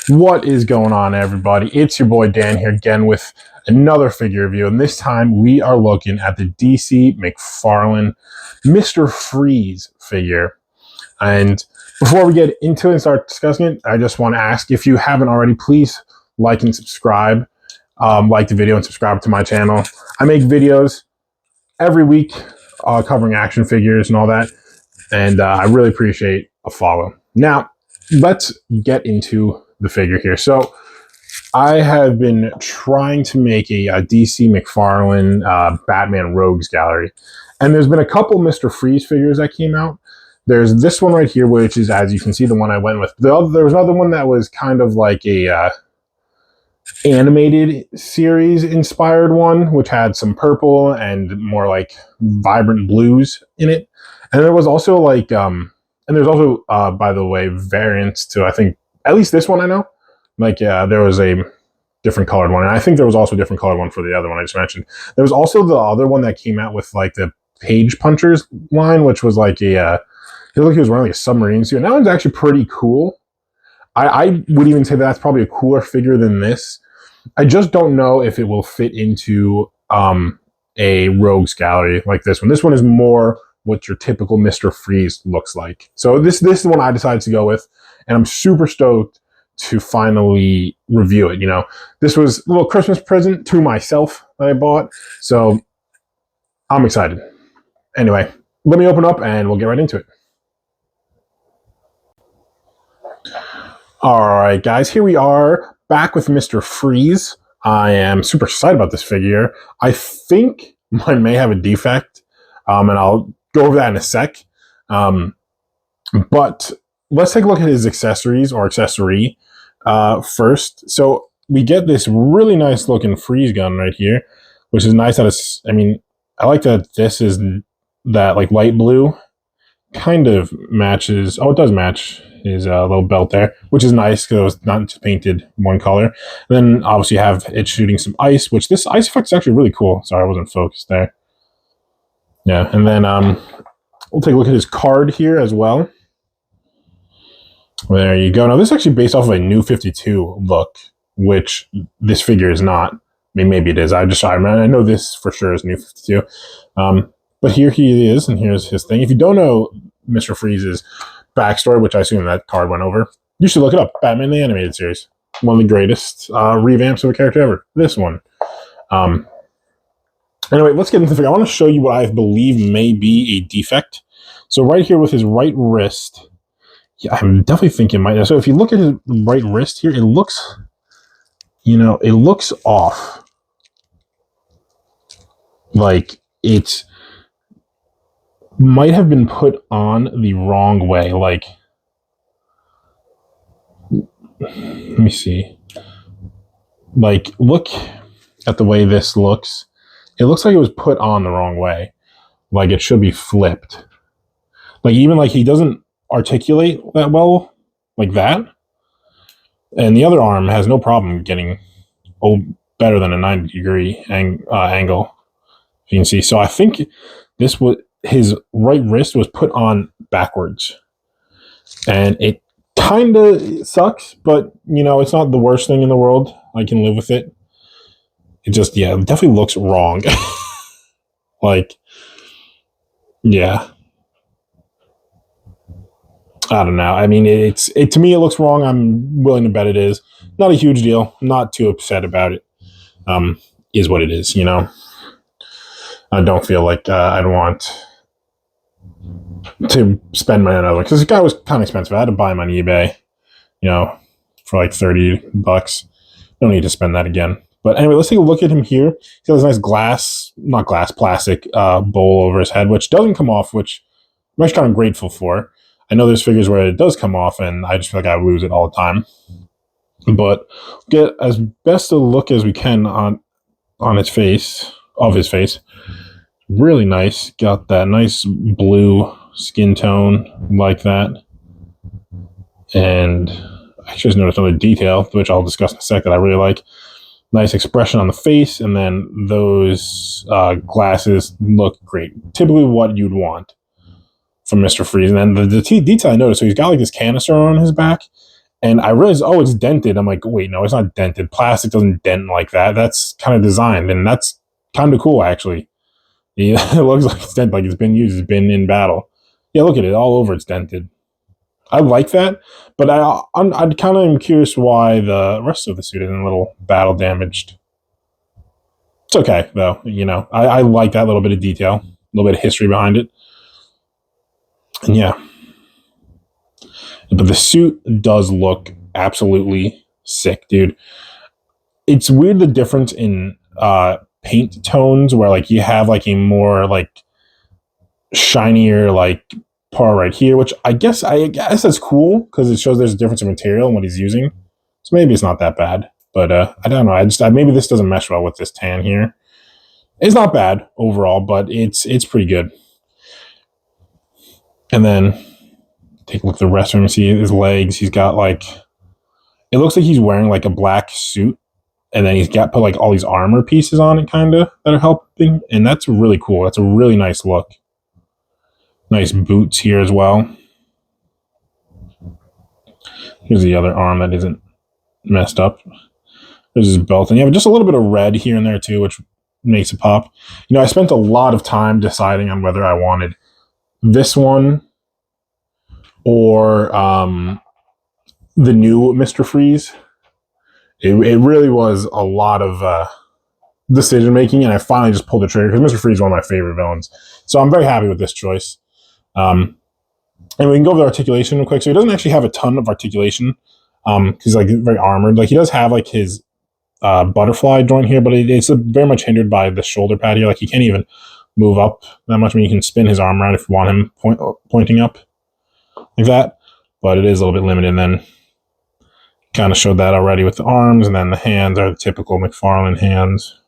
What is going on, everybody? It's your boy Dan here again with another figure review, and this time we are looking at the DC McFarlane Mr. Freeze figure. And before we get into it and start discussing it, I just want to ask, if you haven't already, please like and subscribe. Like the video and subscribe to my channel. I make videos every week covering action figures and all that, and I really appreciate a follow. Now, let's get into the figure here. So I have been trying to make a DC McFarlane Batman Rogues gallery, and there's been a couple Mr. Freeze figures that came out. There's this one right here, which is, as you can see, the one I went with. There was another one that was kind of like a animated series inspired one, which had some purple and more like vibrant blues in it. And there was also like and there's also by the way, variants to, I think, at least this one I know. Like, there was a different colored one, and I think there was also a different colored one for the other one I just mentioned. There was also the other one that came out with like the Page Punchers line, which was like a it looked like he was wearing like a submarine suit. And that one's actually pretty cool. I would even say that's probably a cooler figure than this. I just don't know if it will fit into a Rogues gallery like this one. This one is more what your typical Mr. Freeze looks like. So this is the one I decided to go with, and I'm super stoked to finally review it. You know, this was a little Christmas present to myself that I bought, so I'm excited. Anyway, let me open up and we'll get right into it. All right, guys, here we are back with Mr. Freeze. I am super excited about this figure. I think mine may have a defect, and I'll go over that in a sec. But let's take a look at his accessories or accessory first. So we get this really nice looking freeze gun right here, which is nice that it's, I mean, I like that this is that like light blue, kind of matches. Oh, it does match his little belt there, which is nice because it was not just painted one color. And then obviously you have it shooting some ice, which this ice effect is actually really cool. Sorry, I wasn't focused there. Yeah, and then we'll take a look at his card here as well. There you go. Now, this is actually based off of a New 52 look, which this figure is not. I mean, maybe it is. I know this for sure is New 52. But here he is, and here's his thing. If you don't know Mr. Freeze's backstory, which I assume that card went over, you should look it up. Batman the Animated Series. One of the greatest revamps of a character ever. This one. Anyway, let's get into the figure. I want to show you what I believe may be a defect. So right here with his right wrist, yeah, I'm definitely thinking might. So if you look at his right wrist here, it looks, you know, it looks off. Like it might have been put on the wrong way. Like, let me see. Like, look at the way this looks. It looks like it was put on the wrong way. Like it should be flipped. Like even like he doesn't articulate that well, like that. And the other arm has no problem getting better than a 90-degree angle. You can see. So I think this was his right wrist was put on backwards, and it kind of sucks. But you know, it's not the worst thing in the world. I can live with it. It just, yeah, it definitely looks wrong. Like, yeah. I don't know. I mean, to me, it looks wrong. I'm willing to bet it is. Not a huge deal. I'm not too upset about it. Is what it is, you know. I don't feel like I'd want to spend money on another one, because this guy was kind of expensive. I had to buy him on eBay, you know, for like $30. Don't need to spend that again. But anyway, let's take a look at him here. He has this nice plastic bowl over his head, which doesn't come off, which I'm actually kind of grateful for. I know there's figures where it does come off, and I just feel like I lose it all the time. But get as best a look as we can on his face, of his face. Really nice. Got that nice blue skin tone like that. And I just noticed another detail, which I'll discuss in a sec, that I really like. Nice expression on the face, and then those glasses look great. Typically what you'd want from Mr. Freeze. And then the detail I noticed, so he's got like this canister on his back, And I realized, oh, it's dented. I'm like, wait, no, it's not dented. Plastic doesn't dent like that. That's kind of designed, and that's kind of cool, actually. Yeah, it looks like it's dented, like it's been used, it's been in battle. Yeah, look at it, all over it's dented. I like that, but I'd kind of am curious why the rest of the suit isn't a little battle damaged. It's okay though, I like that little bit of detail, a little bit of history behind it, and yeah. But the suit does look absolutely sick, dude. It's weird the difference in paint tones, where like you have like a more like shinier like part right here, which I guess that's cool because it shows there's a difference in material and what he's using. So maybe it's not that bad. But I don't know. Maybe this doesn't mesh well with this tan here. It's not bad overall, but it's pretty good. And then take a look at the rest of him. See his legs. He's got like, it looks like he's wearing like a black suit, and then he's got put like all these armor pieces on it, kind of, that are helping, and that's really cool. That's a really nice look. Nice boots here as well. Here's the other arm that isn't messed up. There's his belt, and you have just a little bit of red here and there too, which makes it pop. I spent a lot of time deciding on whether I wanted this one or the new Mr. Freeze. It really was a lot of decision making, and I finally just pulled the trigger because Mr. Freeze is one of my favorite villains. So I'm very happy with this choice. And we can go over the articulation real quick. So he doesn't actually have a ton of articulation because he's like very armored. Like he does have like his butterfly joint here, but it's very much hindered by the shoulder pad here. Like he can't even move up that much. I mean, you can spin his arm around if you want him pointing up like that, but it is a little bit limited. And then kind of showed that already with the arms, and then the hands are the typical McFarlane hands.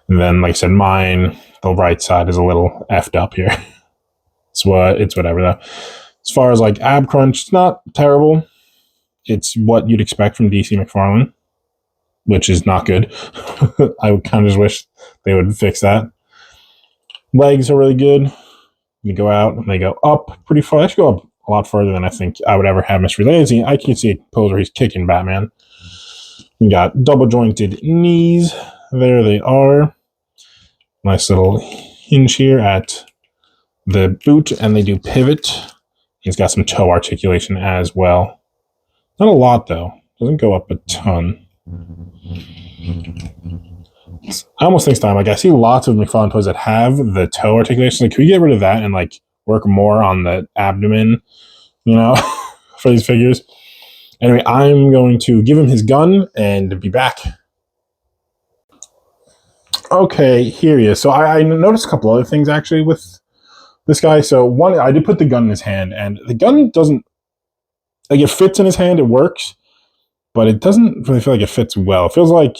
And then, like I said, mine, the right side is a little effed up here. It's whatever though. As far as like ab crunch, it's not terrible. It's what you'd expect from DC McFarlane, which is not good. I would kind of just wish they would fix that. Legs are really good. You go out and they go up pretty far. They should go up a lot further than I think I would ever have Mr. Lansing. I can see a pose where he's kicking Batman. You got double jointed knees. There they are. Nice little hinge here at the boot, and they do pivot. He's got some toe articulation as well. Not a lot though. Doesn't go up a ton. I almost think time. Like I see lots of McFarlane toys that have the toe articulation. Like, can we get rid of that and like work more on the abdomen? For these figures. Anyway, I'm going to give him his gun and be back. Okay, here he is. So I noticed a couple other things actually with this guy. So one, I did put the gun in his hand, and the gun doesn't, like, it fits in his hand, it works, but it doesn't really feel like it fits well. It feels like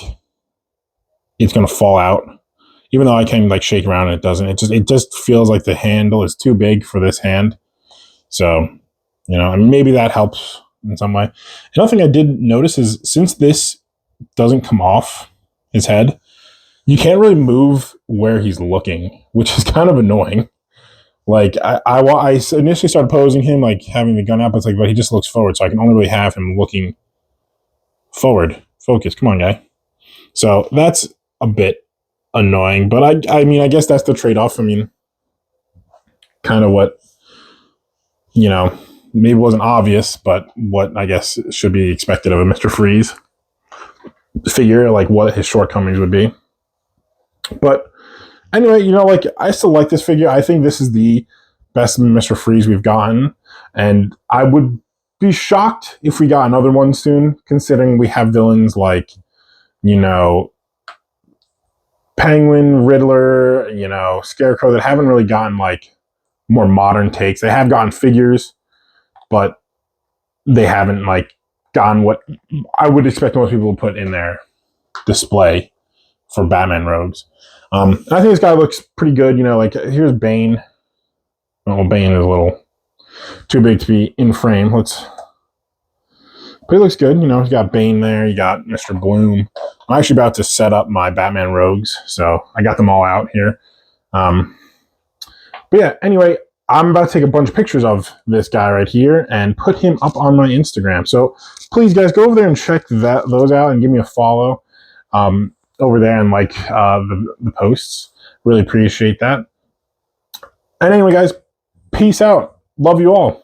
it's going to fall out, even though I can like shake around and it doesn't. It just feels like the handle is too big for this hand. So, I mean, maybe that helps in some way. Another thing I did notice is, since this doesn't come off his head, you can't really move where he's looking, which is kind of annoying. Like I initially started posing him like having the gun up. It's like, but he just looks forward, so I can only really have him looking forward. Focus, come on, guy. So that's a bit annoying, but I mean, I guess that's the trade-off. I mean, kind of what, maybe wasn't obvious, but what I guess should be expected of a Mr. Freeze figure, like what his shortcomings would be. But anyway, like I still like this figure. I think this is the best Mr. Freeze we've gotten, and I would be shocked if we got another one soon, considering we have villains like, Penguin, Riddler, Scarecrow, that haven't really gotten like more modern takes. They have gotten figures, but they haven't like gotten what I would expect most people to put in their display for Batman Rogues. I think this guy looks pretty good. Like here's Bane. Well, Bane is a little too big to be in frame. But he looks good. He's got Bane there. You got Mr. Bloom. I'm actually about to set up my Batman Rogues, so I got them all out here. But yeah, anyway, I'm about to take a bunch of pictures of this guy right here and put him up on my Instagram. So please, guys, go over there and check those out and give me a follow over there and like the posts. Really appreciate that. And anyway, guys, peace out. Love you all.